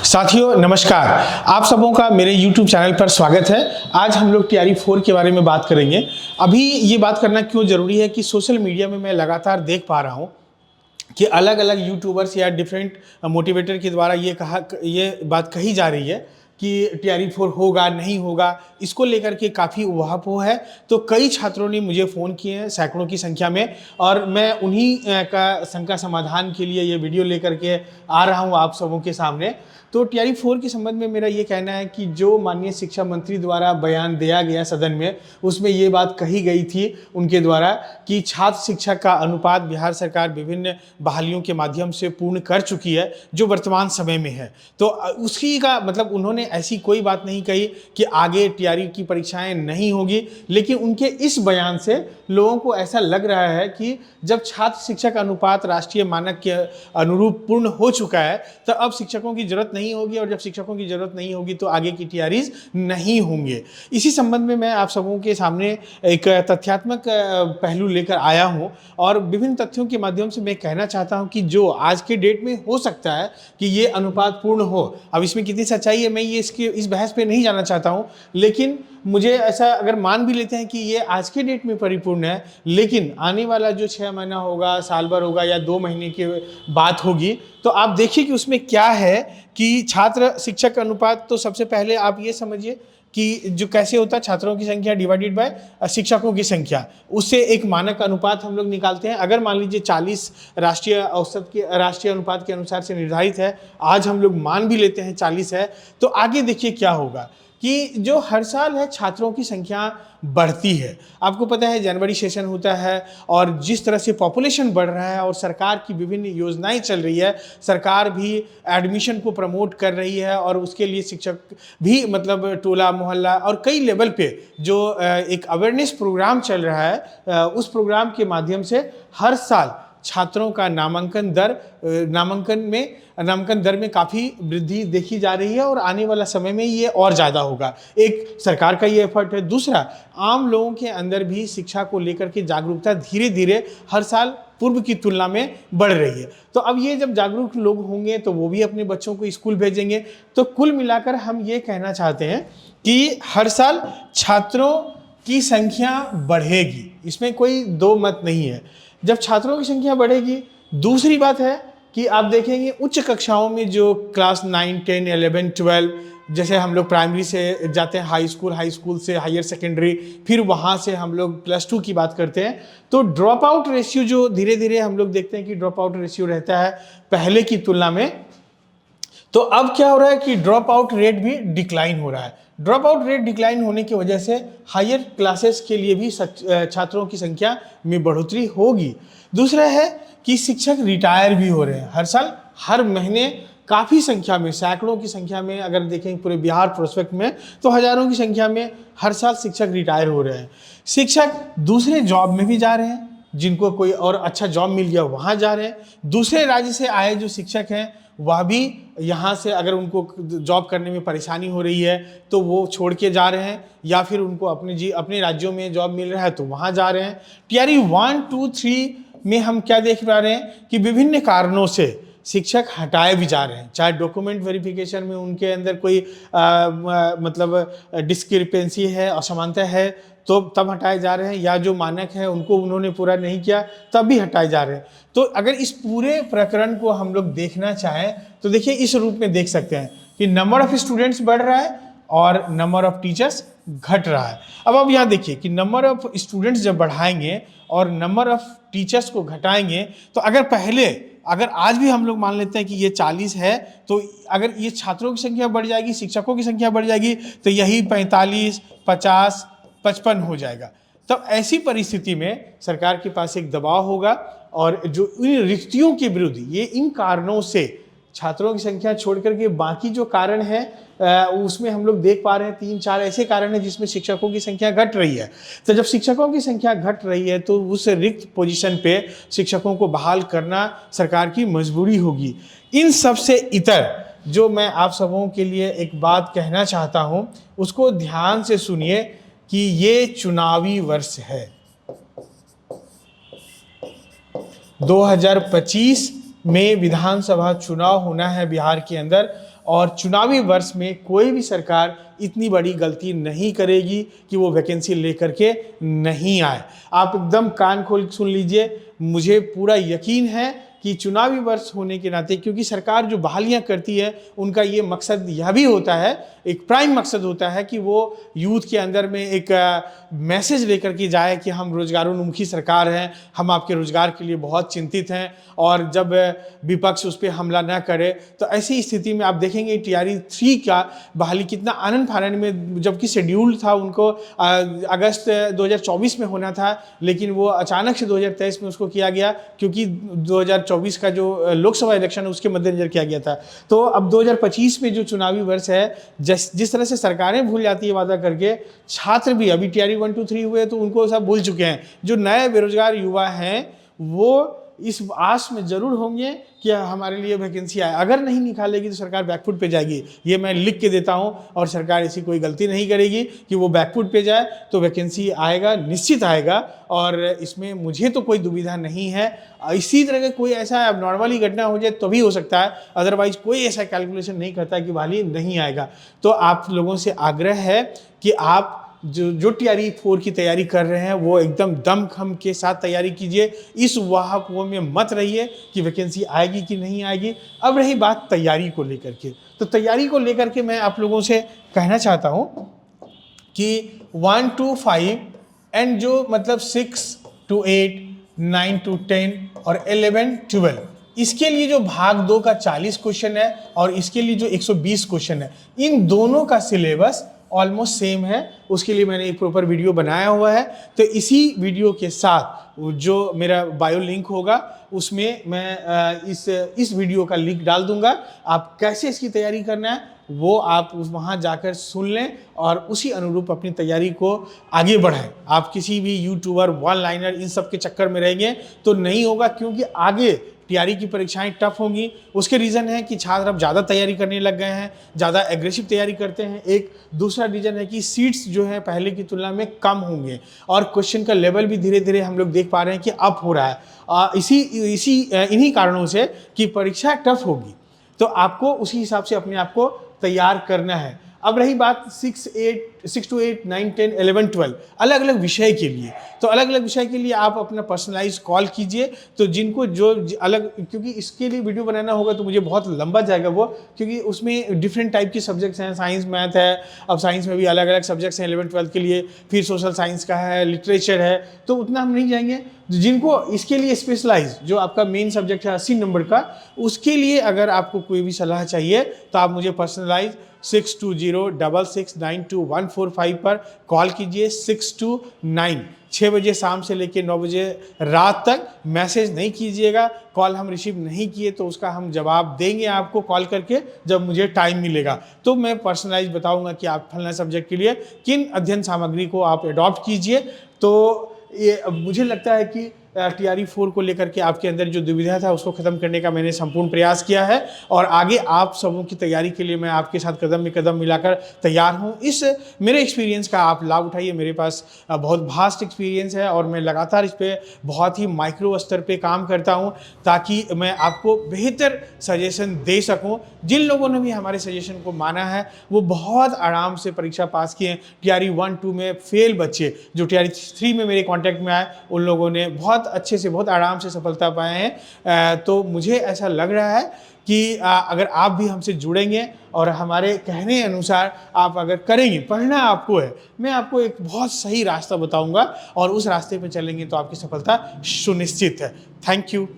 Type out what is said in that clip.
साथियों नमस्कार, आप सबों का मेरे YouTube चैनल पर स्वागत है। आज हम लोग TRE 4 के बारे में बात करेंगे। अभी ये बात करना क्यों ज़रूरी है कि सोशल मीडिया में मैं लगातार देख पा रहा हूँ कि अलग अलग यूट्यूबर्स या डिफरेंट मोटिवेटर के द्वारा ये बात कही जा रही है कि TRE 4 होगा नहीं होगा, इसको लेकर के काफ़ी उहापोह है। तो कई छात्रों ने मुझे फ़ोन किए हैं सैकड़ों की संख्या में, और मैं उन्हीं का शंका समाधान के लिए ये वीडियो लेकर के आ रहा हूँ आप सबों के सामने। तो TRE 4 के संबंध में मेरा ये कहना है कि जो माननीय शिक्षा मंत्री द्वारा बयान दिया गया सदन में, उसमें ये बात कही गई थी उनके द्वारा कि छात्र शिक्षक का अनुपात बिहार सरकार विभिन्न बहालियों के माध्यम से पूर्ण कर चुकी है, जो वर्तमान समय में है। तो उसी का मतलब उन्होंने ऐसी कोई बात नहीं कही कि आगे TRE की परीक्षाएं नहीं होगी, लेकिन उनके इस बयान से लोगों को ऐसा लग रहा है कि जब छात्र शिक्षक अनुपात राष्ट्रीय मानक के अनुरूप पूर्ण हो चुका है, तो अब शिक्षकों की जरूरत नहीं होगी, और जब शिक्षकों की जरूरत नहीं होगी तो आगे की TREs नहीं होंगे। इसी संबंध में मैं आप सबों के सामने एक तथ्यात्मक पहलू लेकर आया हूं, और विभिन्न तथ्यों के माध्यम से मैं कहना चाहता हूं कि जो आज के डेट में हो सकता है कि ये अनुपात पूर्ण हो। अब इसमें कितनी सच्चाई है मैं ये इस बहस पे नहीं जाना चाहता हूं, लेकिन मुझे ऐसा अगर मान भी लेते हैं कि ये आज के डेट में परिपूर्ण है, लेकिन आने वाला जो 6 महीना होगा, साल भर होगा, या 2 महीने की बात होगी, तो आप देखिए कि उसमें क्या है कि छात्र शिक्षक अनुपात। तो सबसे पहले आप ये समझिए कि जो कैसे होता है, छात्रों की संख्या डिवाइडेड बाय शिक्षकों की संख्या, उससे एक मानक अनुपात हम लोग निकालते हैं। अगर मान लीजिए 40 राष्ट्रीय औसत के राष्ट्रीय अनुपात के अनुसार से निर्धारित है, आज हम लोग मान भी लेते हैं 40 है, तो आगे देखिए क्या होगा कि जो हर साल है छात्रों की संख्या बढ़ती है। आपको पता है जनवरी सेशन होता है, और जिस तरह से पॉपुलेशन बढ़ रहा है और सरकार की विभिन्न योजनाएं चल रही है, सरकार भी एडमिशन को प्रमोट कर रही है, और उसके लिए शिक्षक भी मतलब टोला मोहल्ला और कई लेवल पे जो एक अवेयरनेस प्रोग्राम चल रहा है, उस प्रोग्राम के माध्यम से हर साल छात्रों का नामांकन दर में काफ़ी वृद्धि देखी जा रही है, और आने वाला समय में ये और ज़्यादा होगा। एक सरकार का ये एफर्ट है। दूसरा, आम लोगों के अंदर भी शिक्षा को लेकर के जागरूकता धीरे धीरे हर साल पूर्व की तुलना में बढ़ रही है। तो अब ये जब जागरूक लोग होंगे तो वो भी अपने बच्चों को स्कूल भेजेंगे। तो कुल मिलाकर हम ये कहना चाहते हैं कि हर साल छात्रों की संख्या बढ़ेगी, इसमें कोई दो मत नहीं है। जब छात्रों की संख्या बढ़ेगी, दूसरी बात है कि आप देखेंगे उच्च कक्षाओं में जो क्लास 9, 10, 11, 12, जैसे हम लोग प्राइमरी से जाते हैं हाई स्कूल से हायर सेकेंडरी, फिर वहाँ से हम लोग +2 की बात करते हैं, तो ड्रॉप आउट रेशियो जो धीरे धीरे हम लोग देखते हैं कि ड्रॉप आउट रेशियो रहता है पहले की तुलना में। तो अब क्या हो रहा है कि ड्रॉप आउट रेट भी डिक्लाइन हो रहा है। ड्रॉप आउट रेट डिक्लाइन होने की वजह से हायर क्लासेस के लिए भी छात्रों की संख्या में बढ़ोतरी होगी। दूसरा है कि शिक्षक रिटायर भी हो रहे हैं हर साल, हर महीने काफ़ी संख्या में, सैकड़ों की संख्या में, अगर देखें पूरे बिहार प्रोस्पेक्ट में तो हज़ारों की संख्या में हर साल शिक्षक रिटायर हो रहे हैं। शिक्षक दूसरे जॉब में भी जा रहे हैं, जिनको कोई और अच्छा जॉब मिल गया वहाँ जा रहे हैं। दूसरे राज्य से आए जो शिक्षक हैं वह भी यहाँ से अगर उनको जॉब करने में परेशानी हो रही है तो वो छोड़ के जा रहे हैं, या फिर उनको अपने राज्यों में जॉब मिल रहा है तो वहाँ जा रहे हैं। TRE 1, 2, 3 में हम क्या देख पा रहे हैं कि विभिन्न कारणों से शिक्षक हटाए भी जा रहे हैं, चाहे डॉक्यूमेंट वेरिफिकेशन में उनके अंदर कोई मतलब डिस्क्रिपेंसी है, असमानता है, तो तब हटाए जा रहे हैं, या जो मानक है उनको उन्होंने पूरा नहीं किया तब भी हटाए जा रहे हैं। तो अगर इस पूरे प्रकरण को हम लोग देखना चाहें तो देखिए इस रूप में देख सकते हैं कि नंबर ऑफ स्टूडेंट्स बढ़ रहा है और नंबर ऑफ टीचर्स घट रहा है। अब यहाँ देखिए कि नंबर ऑफ स्टूडेंट्स जब बढ़ाएंगे और नंबर ऑफ टीचर्स को घटाएंगे, तो अगर आज भी हम लोग मान लेते हैं कि ये 40 है, तो अगर ये छात्रों की संख्या बढ़ जाएगी, शिक्षकों की संख्या बढ़ जाएगी, तो यही 45, 50, 55 हो जाएगा। तब ऐसी परिस्थिति में सरकार के पास एक दबाव होगा, और जो इन रिक्तियों के विरुद्ध ये इन कारणों से छात्रों की संख्या छोड़ करके बाकी जो कारण है उसमें हम लोग देख पा रहे हैं 3-4 ऐसे कारण हैं जिसमें शिक्षकों की संख्या घट रही है। तो जब शिक्षकों की संख्या घट रही है तो उस रिक्त पोजीशन पे शिक्षकों को बहाल करना सरकार की मजबूरी होगी। इन सब से इतर जो मैं आप सबों के लिए एक बात कहना चाहता हूं, उसको ध्यान से सुनिए कि ये चुनावी वर्ष है। 2025 में विधानसभा चुनाव होना है बिहार के अंदर, और चुनावी वर्ष में कोई भी सरकार इतनी बड़ी गलती नहीं करेगी कि वो वैकेंसी लेकर के नहीं आए। आप एकदम कान खोल सुन लीजिए, मुझे पूरा यकीन है कि चुनावी वर्ष होने के नाते, क्योंकि सरकार जो बहालियां करती है उनका ये मकसद यह भी होता है, एक प्राइम मकसद होता है कि वो यूथ के अंदर में एक मैसेज लेकर के जाए कि हम रोजगारोन्मुखी सरकार हैं, हम आपके रोजगार के लिए बहुत चिंतित हैं, और जब विपक्ष उस पर हमला ना करे तो ऐसी स्थिति में आप देखेंगे TRE 3 का बहाली कितना आनन फानन में, जबकि शेड्यूल था उनको अगस्त 2024 में होना था, लेकिन वो अचानक से 2023 में उसको किया गया, क्योंकि 2024 का जो लोकसभा इलेक्शन है उसके मद्देनजर किया गया था। तो अब 2025 में जो चुनावी वर्ष है, जिस तरह से सरकारें भूल जाती है वादा करके, छात्र भी अभी TRE 1, 2, 3 हुए तो उनको सब भूल चुके हैं। जो नए बेरोजगार युवा हैं वो इस आस में जरूर होंगे कि हमारे लिए वैकेंसी आए, अगर नहीं निकालेगी तो सरकार बैकफुट पे जाएगी। ये मैं लिख के देता हूँ, और सरकार ऐसी कोई गलती नहीं करेगी कि वो बैकफुट पे जाए, तो वैकेंसी आएगा, निश्चित आएगा, और इसमें मुझे तो कोई दुविधा नहीं है। इसी तरह का कोई ऐसा एबनॉर्मली घटना हो जाए तो भी हो सकता है, अदरवाइज कोई ऐसा कैलकुलेशन नहीं करता कि बहाली नहीं आएगा। तो आप लोगों से आग्रह है कि आप जो TRE 4 की तैयारी कर रहे हैं वो एकदम दमखम के साथ तैयारी कीजिए, इस वाहवाह में मत रहिए कि वैकेंसी आएगी कि नहीं आएगी। अब रही बात तैयारी को लेकर के, तो तैयारी को लेकर के मैं आप लोगों से कहना चाहता हूं कि 1 to 5 एंड जो मतलब 6 to 8, 9 to 10 और 11, 12, इसके लिए जो भाग 2 का 40 क्वेश्चन है और इसके लिए जो 120 क्वेश्चन है, इन दोनों का सिलेबस ऑलमोस्ट सेम है। उसके लिए मैंने एक प्रॉपर वीडियो बनाया हुआ है, तो इसी वीडियो के साथ जो मेरा बायो लिंक होगा उसमें मैं इस वीडियो का लिंक डाल दूंगा। आप कैसे इसकी तैयारी करना है वो आप वहाँ जाकर सुन लें और उसी अनुरूप अपनी तैयारी को आगे बढ़ाएं। आप किसी भी यूट्यूबर, वन लाइनर, इन सब के चक्कर में रहेंगे तो नहीं होगा, क्योंकि आगे TRE की परीक्षाएं टफ होंगी। उसके रीज़न है कि छात्र अब ज़्यादा तैयारी करने लग गए हैं, ज़्यादा एग्रेसिव तैयारी करते हैं। एक दूसरा रीज़न है कि सीट्स जो है पहले की तुलना में कम होंगे, और क्वेश्चन का लेवल भी धीरे धीरे हम लोग देख पा रहे हैं कि अप हो रहा है। इन्हीं कारणों से कि परीक्षा टफ होगी, तो आपको उसी हिसाब से अपने आप को तैयार करना है। अब रही बात 6 to 8, 9, 10, 11, 12 अलग अलग विषय के लिए, तो अलग अलग विषय के लिए आप अपना पर्सनलाइज कॉल कीजिए। तो जिनको जो अलग, क्योंकि इसके लिए वीडियो बनाना होगा तो मुझे बहुत लंबा जाएगा वो, क्योंकि उसमें डिफरेंट टाइप के सब्जेक्ट्स हैं, साइंस, मैथ है, अब साइंस में भी अलग अलग सब्जेक्ट्स हैं 11, 12 के लिए, फिर सोशल साइंस का है, लिटरेचर है, तो उतना हम नहीं जाएंगे। जिनको इसके लिए स्पेशलाइज, जो आपका मेन सब्जेक्ट है 80 नंबर का, उसके लिए अगर आपको कोई भी सलाह चाहिए तो आप मुझे पर्सनलाइज 6206692145 पर कॉल कीजिए। 6 to 9, 6 बजे शाम से लेकर 9 बजे रात तक मैसेज नहीं कीजिएगा। कॉल हम रिसीव नहीं किए तो उसका हम जवाब देंगे आपको कॉल करके, जब मुझे टाइम मिलेगा तो मैं पर्सनलाइज बताऊंगा कि आप फलना सब्जेक्ट के लिए किन अध्ययन सामग्री को आप अडॉप्ट कीजिए। तो ये मुझे लगता है कि TRE 4 को लेकर के आपके अंदर जो दुविधा था उसको ख़त्म करने का मैंने संपूर्ण प्रयास किया है, और आगे आप सबों की तैयारी के लिए मैं आपके साथ कदम में कदम मिलाकर तैयार हूँ। इस मेरे एक्सपीरियंस का आप लाभ उठाइए। मेरे पास बहुत वास्ट एक्सपीरियंस है और मैं लगातार इस पर बहुत ही माइक्रो स्तर पे काम करता हूँ, ताकि मैं आपको बेहतर सजेशन दे सकूँ। जिन लोगों ने भी हमारे सजेशन को माना है वो बहुत आराम से परीक्षा पास किए हैं। TRE 1, 2 में फेल बच्चे जो TRE 3 में मेरे कॉन्टैक्ट में आए, उन लोगों ने बहुत अच्छे से, बहुत आराम से सफलता पाए हैं। तो मुझे ऐसा लग रहा है कि अगर आप भी हमसे जुड़ेंगे और हमारे कहने अनुसार आप अगर करेंगे, पढ़ना आपको है, मैं आपको एक बहुत सही रास्ता बताऊंगा और उस रास्ते पे चलेंगे तो आपकी सफलता सुनिश्चित है। Thank you.